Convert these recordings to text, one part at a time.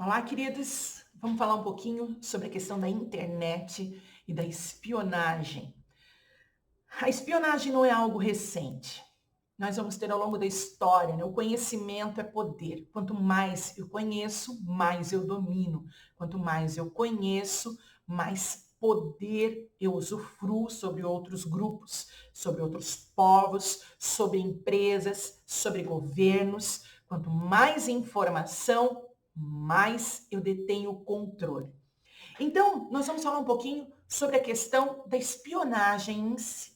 Olá, queridos. Vamos falar um pouquinho sobre a questão da internet e da espionagem. A espionagem não é algo recente. Nós vamos ter ao longo da história, né? O conhecimento é poder. Quanto mais eu conheço, mais eu domino. Quanto mais eu conheço, mais poder eu usufruo sobre outros grupos, sobre outros povos, sobre empresas, sobre governos. Quanto mais informação, mais eu detenho controle. Então, nós vamos falar um pouquinho sobre a questão da espionagem em si.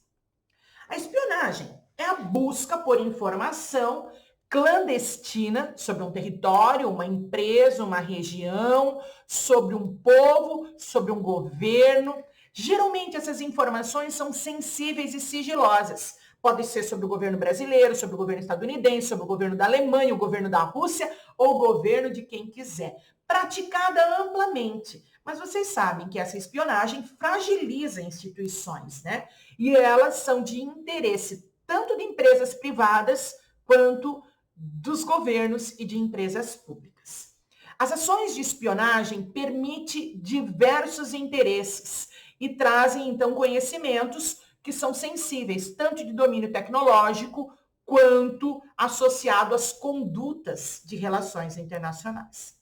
A espionagem é a busca por informação clandestina sobre um território, uma empresa, uma região, sobre um povo, sobre um governo. Geralmente essas informações são sensíveis e sigilosas. Pode ser sobre o governo brasileiro, sobre o governo estadunidense, sobre o governo da Alemanha, o governo da Rússia ou o governo de quem quiser. Praticada amplamente. Mas vocês sabem que essa espionagem fragiliza instituições, né? E elas são de interesse tanto de empresas privadas quanto dos governos e de empresas públicas. As ações de espionagem permitem diversos interesses e trazem, então, conhecimentos que são sensíveis, tanto de domínio tecnológico quanto associado às condutas de relações internacionais.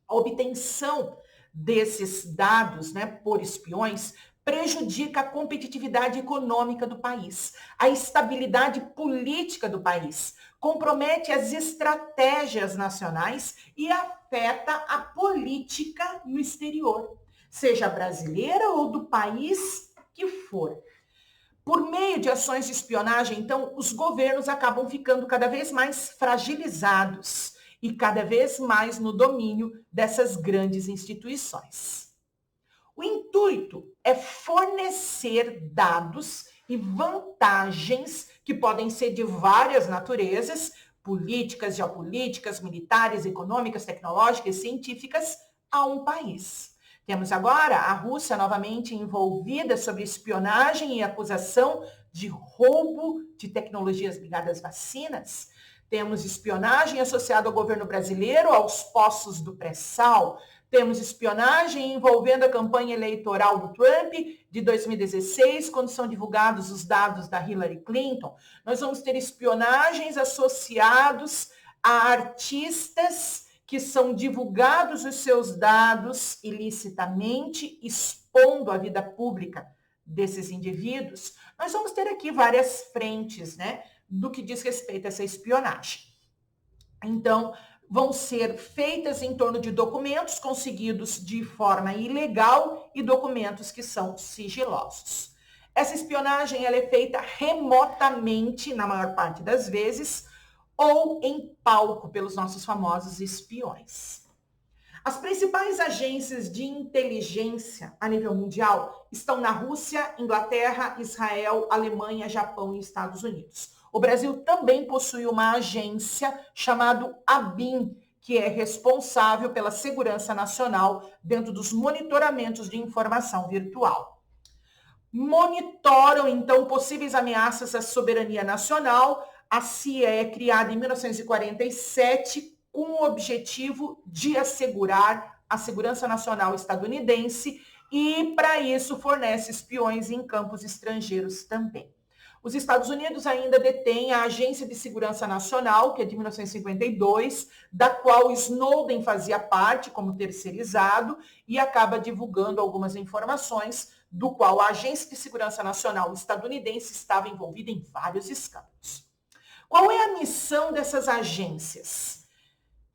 A obtenção desses dados, né, por espiões prejudica a competitividade econômica do país, a estabilidade política do país, compromete as estratégias nacionais e afeta a política no exterior, seja brasileira ou do país que for. Por meio de ações de espionagem, então, os governos acabam ficando cada vez mais fragilizados e cada vez mais no domínio dessas grandes instituições. O intuito é fornecer dados e vantagens que podem ser de várias naturezas, políticas, geopolíticas, militares, econômicas, tecnológicas, científicas, a um país. Temos agora a Rússia novamente envolvida sobre espionagem e acusação de roubo de tecnologias ligadas às vacinas. Temos espionagem associada ao governo brasileiro, aos poços do pré-sal. Temos espionagem envolvendo a campanha eleitoral do Trump de 2016, quando são divulgados os dados da Hillary Clinton. Nós vamos ter espionagens associados a artistas que são divulgados os seus dados ilicitamente, expondo a vida pública desses indivíduos. Nós vamos ter aqui várias frentes, né, do que diz respeito a essa espionagem. Então, vão ser feitas em torno de documentos conseguidos de forma ilegal e documentos que são sigilosos. Essa espionagem ela é feita remotamente, na maior parte das vezes, ou em palco pelos nossos famosos espiões. As principais agências de inteligência a nível mundial estão na Rússia, Inglaterra, Israel, Alemanha, Japão e Estados Unidos. O Brasil também possui uma agência chamada ABIN, que é responsável pela segurança nacional dentro dos monitoramentos de informação virtual. Monitoram, então, possíveis ameaças à soberania nacional. A CIA é criada em 1947 com o objetivo de assegurar a segurança nacional estadunidense e, para isso, fornece espiões em campos estrangeiros também. Os Estados Unidos ainda detêm a Agência de Segurança Nacional, que é de 1952, da qual Snowden fazia parte como terceirizado e acaba divulgando algumas informações, do qual a Agência de Segurança Nacional estadunidense estava envolvida em vários escândalos. Qual é a missão dessas agências?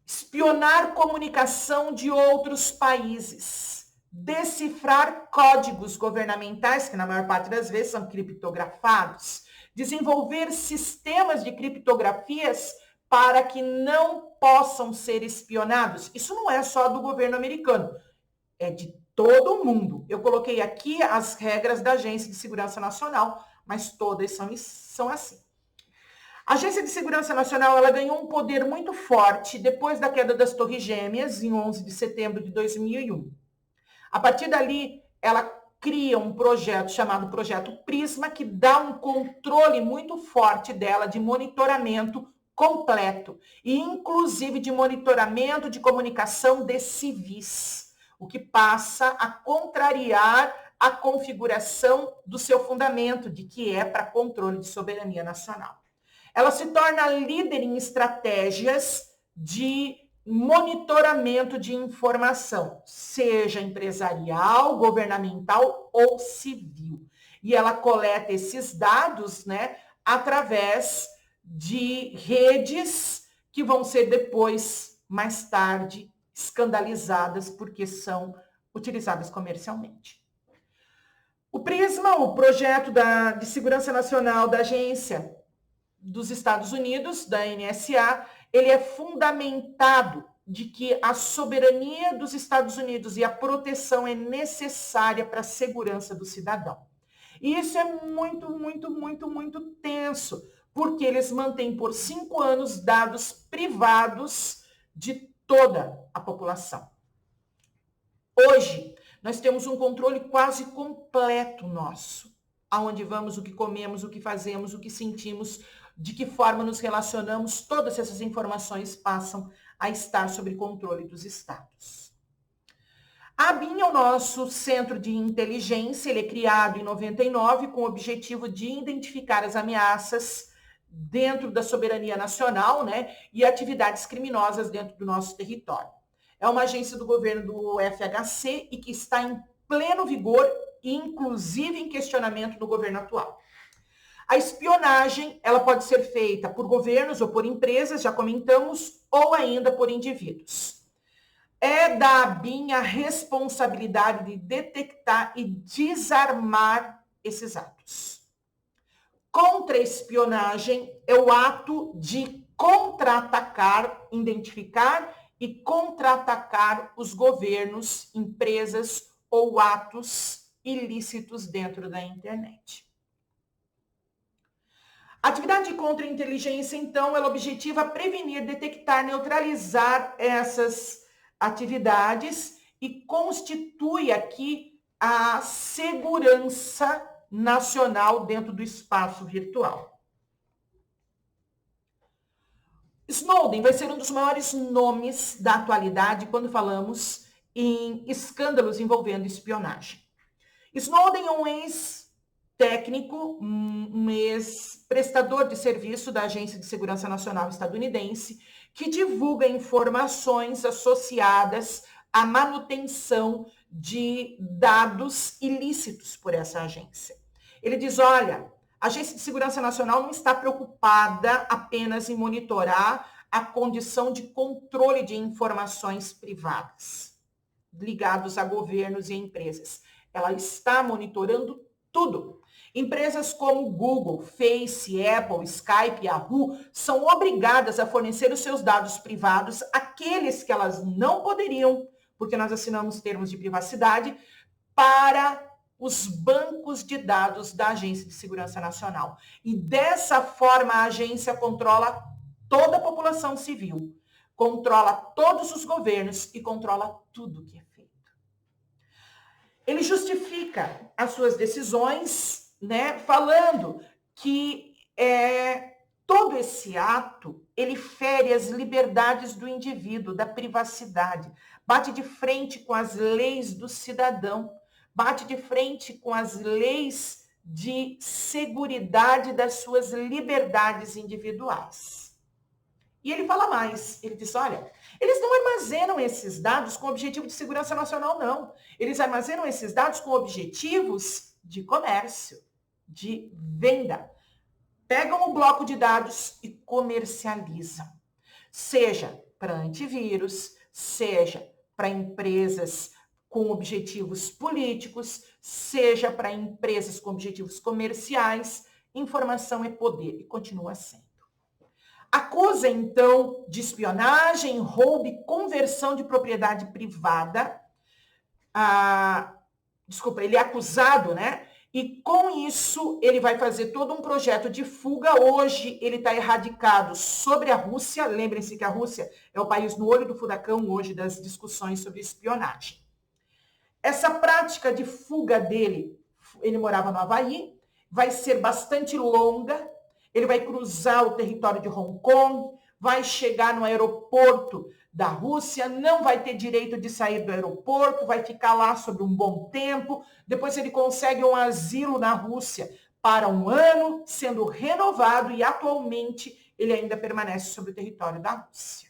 Espionar comunicação de outros países, decifrar códigos governamentais, que na maior parte das vezes são criptografados, desenvolver sistemas de criptografias para que não possam ser espionados. Isso não é só do governo americano, é de todo mundo. Eu coloquei aqui as regras da Agência de Segurança Nacional, mas todas são assim. A Agência de Segurança Nacional ela ganhou um poder muito forte depois da queda das Torres Gêmeas, em 11 de setembro de 2001. A partir dali, ela cria um projeto chamado Projeto Prisma, que dá um controle muito forte dela de monitoramento completo e inclusive de monitoramento de comunicação de civis, o que passa a contrariar a configuração do seu fundamento, de que é para controle de soberania nacional. Ela se torna líder em estratégias de monitoramento de informação, seja empresarial, governamental ou civil. E ela coleta esses dados, né, através de redes que vão ser depois, mais tarde, escandalizadas porque são utilizadas comercialmente. O PRISMA, o projeto de segurança nacional da Agência dos Estados Unidos, da NSA, ele é fundamentado de que a soberania dos Estados Unidos e a proteção é necessária para a segurança do cidadão. E isso é muito tenso, porque eles mantêm por 5 anos dados privados de toda a população. Hoje, nós temos um controle quase completo nosso, aonde vamos, o que comemos, o que fazemos, o que sentimos, de que forma nos relacionamos, todas essas informações passam a estar sob controle dos estados. A ABIN é o nosso centro de inteligência, ele é criado em 99 com o objetivo de identificar as ameaças dentro da soberania nacional, né, e atividades criminosas dentro do nosso território. É uma agência do governo do FHC e que está em pleno vigor, inclusive em questionamento do governo atual. A espionagem, ela pode ser feita por governos ou por empresas, já comentamos, ou ainda por indivíduos. É da ABIN a responsabilidade de detectar e desarmar esses atos. Contra-espionagem é o ato de contra-atacar, identificar e contra-atacar os governos, empresas ou atos ilícitos dentro da internet. A atividade de contra-inteligência, então, ela objetiva prevenir, detectar, neutralizar essas atividades e constitui aqui a segurança nacional dentro do espaço virtual. Snowden vai ser um dos maiores nomes da atualidade quando falamos em escândalos envolvendo espionagem. Snowden é um ex-técnico, um ex-prestador de serviço da Agência de Segurança Nacional estadunidense, que divulga informações associadas à manutenção de dados ilícitos por essa agência. Ele diz, olha, a Agência de Segurança Nacional não está preocupada apenas em monitorar a condição de controle de informações privadas ligados a governos e empresas. Ela está monitorando tudo. Empresas como Google, Face, Apple, Skype, Yahoo são obrigadas a fornecer os seus dados privados, aqueles que elas não poderiam, porque nós assinamos termos de privacidade, para os bancos de dados da Agência de Segurança Nacional. E dessa forma a agência controla toda a população civil, controla todos os governos e controla tudo que é feito. Ele justifica as suas decisões, né, falando que todo esse ato, ele fere as liberdades do indivíduo, da privacidade, bate de frente com as leis do cidadão, bate de frente com as leis de seguridade das suas liberdades individuais. E ele fala mais, ele diz, olha, eles não armazenam esses dados com objetivo de segurança nacional, não. Eles armazenam esses dados com objetivos de comércio, de venda. Pegam o bloco de dados e comercializam. Seja para antivírus, seja para empresas com objetivos políticos, seja para empresas com objetivos comerciais. Informação é poder e continua sendo. Acusa, então, de espionagem, roubo e conversão de propriedade privada. Ele é acusado, né? E com isso, ele vai fazer todo um projeto de fuga. Hoje, ele está erradicado sobre a Rússia. Lembrem-se que a Rússia é o país no olho do furacão hoje das discussões sobre espionagem. Essa prática de fuga dele, ele morava no Havaí, vai ser bastante longa. Ele vai cruzar o território de Hong Kong, vai chegar no aeroporto da Rússia, não vai ter direito de sair do aeroporto, vai ficar lá sob um bom tempo, depois ele consegue um asilo na Rússia para um ano, sendo renovado e atualmente ele ainda permanece sobre o território da Rússia.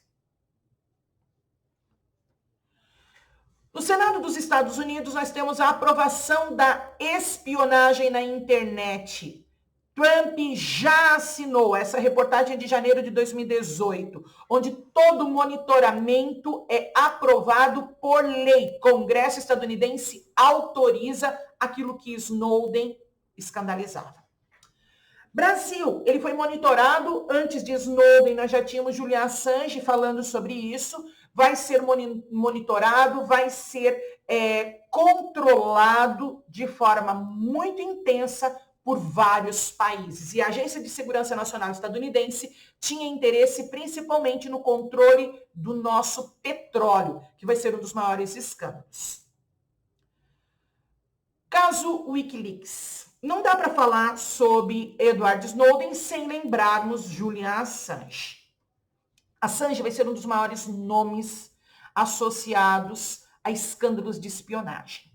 No Senado dos Estados Unidos, nós temos a aprovação da espionagem na internet. Trump já assinou essa reportagem de janeiro de 2018, onde todo monitoramento é aprovado por lei. Congresso estadunidense autoriza aquilo que Snowden escandalizava. Brasil, ele foi monitorado antes de Snowden, nós já tínhamos Julian Assange falando sobre isso, vai ser monitorado, vai ser controlado de forma muito intensa por vários países. E a Agência de Segurança Nacional estadunidense tinha interesse principalmente no controle do nosso petróleo, que vai ser um dos maiores escândalos. Caso Wikileaks. Não dá para falar sobre Edward Snowden sem lembrarmos Julian Assange. Assange vai ser um dos maiores nomes associados a escândalos de espionagem.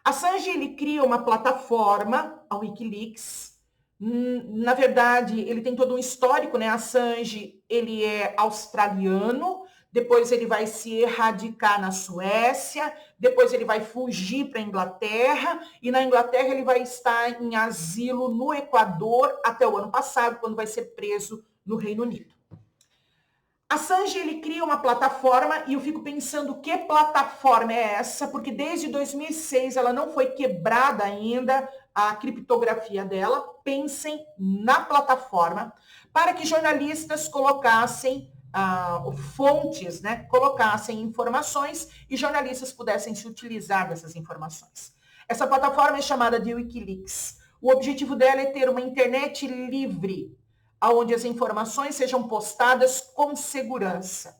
Assange, ele cria uma plataforma, a Wikileaks. Na verdade, ele tem todo um histórico, né? Assange, ele é australiano, depois ele vai se erradicar na Suécia, depois ele vai fugir para a Inglaterra, e na Inglaterra ele vai estar em asilo no Equador até o ano passado, quando vai ser preso no Reino Unido. Assange, ele cria uma plataforma, e eu fico pensando que plataforma é essa, porque desde 2006 ela não foi quebrada ainda, a criptografia dela. Pensem na plataforma para que jornalistas colocassem fontes, né, colocassem informações e jornalistas pudessem se utilizar dessas informações. Essa plataforma é chamada de Wikileaks. O objetivo dela é ter uma internet livre, onde as informações sejam postadas com segurança.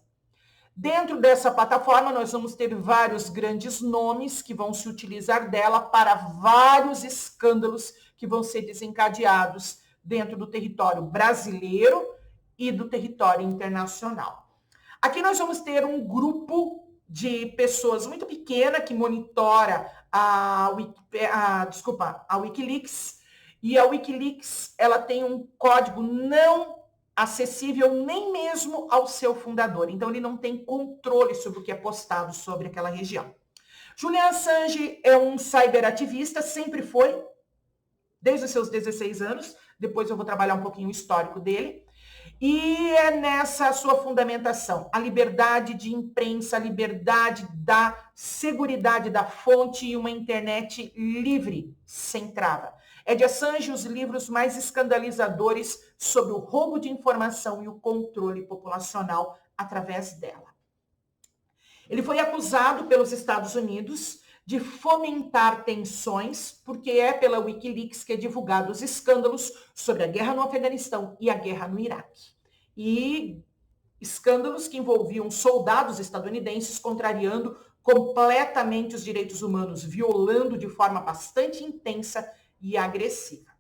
Dentro dessa plataforma, nós vamos ter vários grandes nomes que vão se utilizar dela para vários escândalos que vão ser desencadeados dentro do território brasileiro e do território internacional. Aqui nós vamos ter um grupo de pessoas muito pequena que monitora a Wikileaks, e a Wikileaks ela tem um código não acessível nem mesmo ao seu fundador, então ele não tem controle sobre o que é postado sobre aquela região. Julian Assange é um cyberativista, sempre foi, desde os seus 16 anos, depois eu vou trabalhar um pouquinho o histórico dele. E é nessa sua fundamentação, a liberdade de imprensa, a liberdade da seguridade da fonte e uma internet livre, sem trava. É de Assange os livros mais escandalizadores sobre o roubo de informação e o controle populacional através dela. Ele foi acusado pelos Estados Unidos de fomentar tensões, porque é pela Wikileaks que é divulgado os escândalos sobre a guerra no Afeganistão e a guerra no Iraque. E escândalos que envolviam soldados estadunidenses contrariando completamente os direitos humanos, violando de forma bastante intensa e agressiva.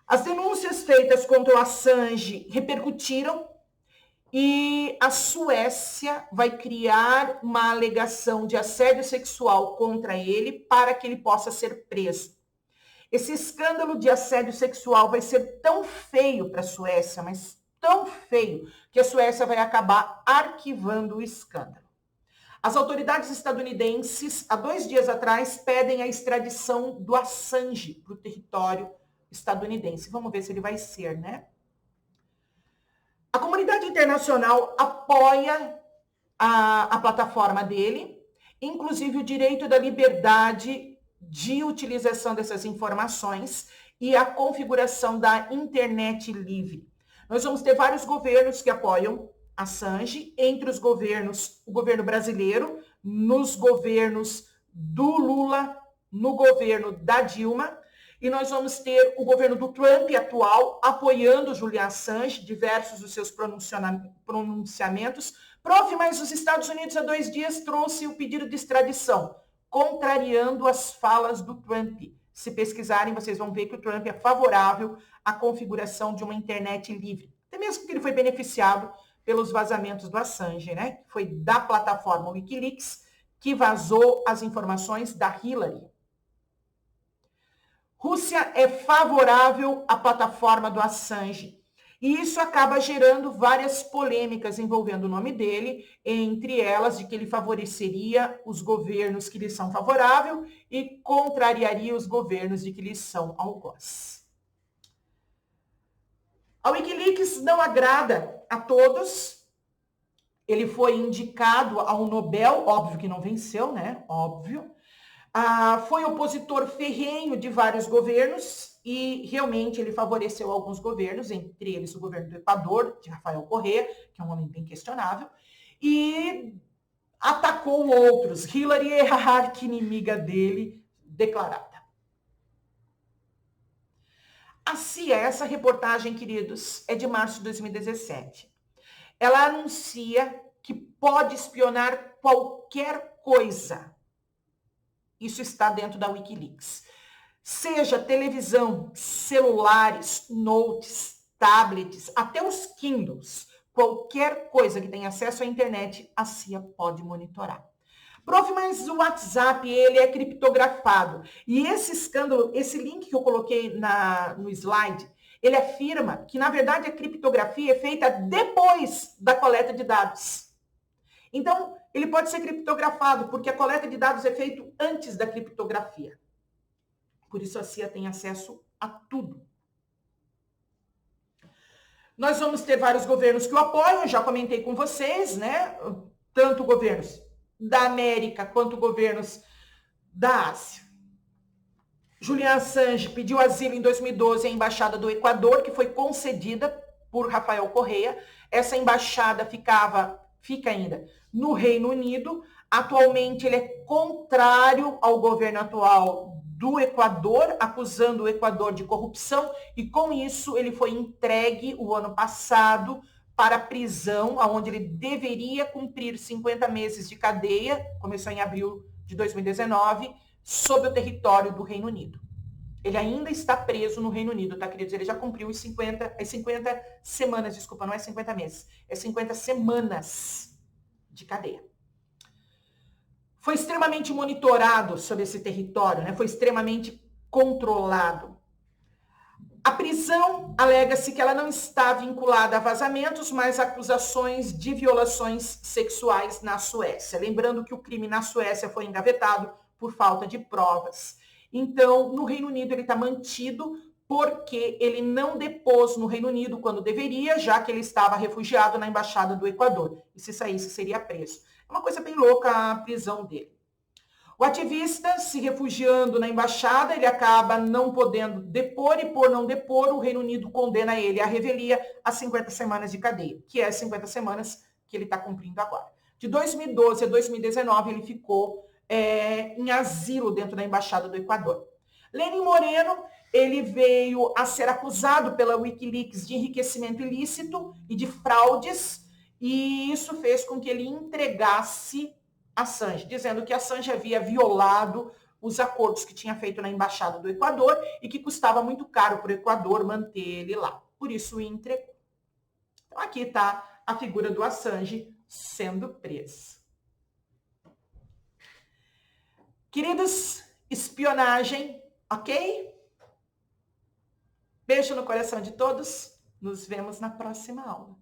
As denúncias feitas contra o Assange repercutiram e a Suécia vai criar uma alegação de assédio sexual contra ele para que ele possa ser preso. Esse escândalo de assédio sexual vai ser tão feio para a Suécia, mas tão feio, que a Suécia vai acabar arquivando o escândalo. As autoridades estadunidenses, há 2 dias atrás, pedem a extradição do Assange para o território estadunidense. Vamos ver se ele vai ser, né? A comunidade internacional apoia a plataforma dele, inclusive o direito da liberdade de utilização dessas informações e a configuração da internet livre. Nós vamos ter vários governos que apoiam Assange, entre os governos, o governo brasileiro, nos governos do Lula, no governo da Dilma, e nós vamos ter o governo do Trump atual apoiando Julian Assange, diversos dos seus pronunciamentos. Prof, mas os Estados Unidos há 2 dias trouxe o pedido de extradição, contrariando as falas do Trump. Se pesquisarem, vocês vão ver que o Trump é favorável à configuração de uma internet livre. Até mesmo porque ele foi beneficiado pelos vazamentos do Assange, né? Foi da plataforma Wikileaks que vazou as informações da Hillary. Rússia é favorável à plataforma do Assange. E isso acaba gerando várias polêmicas envolvendo o nome dele, entre elas de que ele favoreceria os governos que lhe são favoráveis e contrariaria os governos de que lhe são algoz. A Wikileaks não agrada a todos. Ele foi indicado ao Nobel, óbvio que não venceu, né? Óbvio. Foi opositor ferrenho de vários governos e realmente ele favoreceu alguns governos, entre eles o governo do Equador, de Rafael Correa, que é um homem bem questionável, e atacou outros. Hillary é a arqui-inimiga dele declarada. A CIA, essa reportagem, queridos, é de março de 2017. Ela anuncia que pode espionar qualquer coisa. Isso está dentro da Wikileaks. Seja televisão, celulares, notes, tablets, até os Kindles, qualquer coisa que tenha acesso à internet, a CIA pode monitorar. Prof, mas o WhatsApp, ele é criptografado. E esse escândalo, esse link que eu coloquei no slide, ele afirma que, na verdade, a criptografia é feita depois da coleta de dados. Então, ele pode ser criptografado, porque a coleta de dados é feita antes da criptografia. Por isso a CIA tem acesso a tudo. Nós vamos ter vários governos que o apoiam, já comentei com vocês, né? Tanto governos da América quanto governos da Ásia. Julian Assange pediu asilo em 2012 à Embaixada do Equador, que foi concedida por Rafael Correa. Essa embaixada fica ainda no Reino Unido. Atualmente ele é contrário ao governo atual do Equador, acusando o Equador de corrupção, e com isso ele foi entregue o ano passado para a prisão, onde ele deveria cumprir 50 meses de cadeia, começou em abril de 2019, sob o território do Reino Unido. Ele ainda está preso no Reino Unido, tá, queridos? Ele já cumpriu as 50 semanas, desculpa, não é 50 meses, é 50 semanas de cadeia. Foi extremamente monitorado sobre esse território, né? Foi extremamente controlado. A prisão, alega-se que ela não está vinculada a vazamentos, mas a acusações de violações sexuais na Suécia. Lembrando que o crime na Suécia foi engavetado por falta de provas. Então, no Reino Unido ele está mantido porque ele não depôs no Reino Unido quando deveria, já que ele estava refugiado na Embaixada do Equador. E se saísse, seria preso. É uma coisa bem louca a prisão dele. O ativista, se refugiando na embaixada, ele acaba não podendo depor e, por não depor, o Reino Unido condena ele à revelia a 50 semanas de cadeia, que é as 50 semanas que ele está cumprindo agora. De 2012 a 2019, ele ficou em asilo dentro da Embaixada do Equador. Lenin Moreno, ele veio a ser acusado pela Wikileaks de enriquecimento ilícito e de fraudes, e isso fez com que ele entregasse Assange, dizendo que Assange havia violado os acordos que tinha feito na Embaixada do Equador e que custava muito caro para o Equador manter ele lá. Por isso o entregou. Então aqui está a figura do Assange sendo preso. Queridos, espionagem, ok? Beijo no coração de todos. Nos vemos na próxima aula.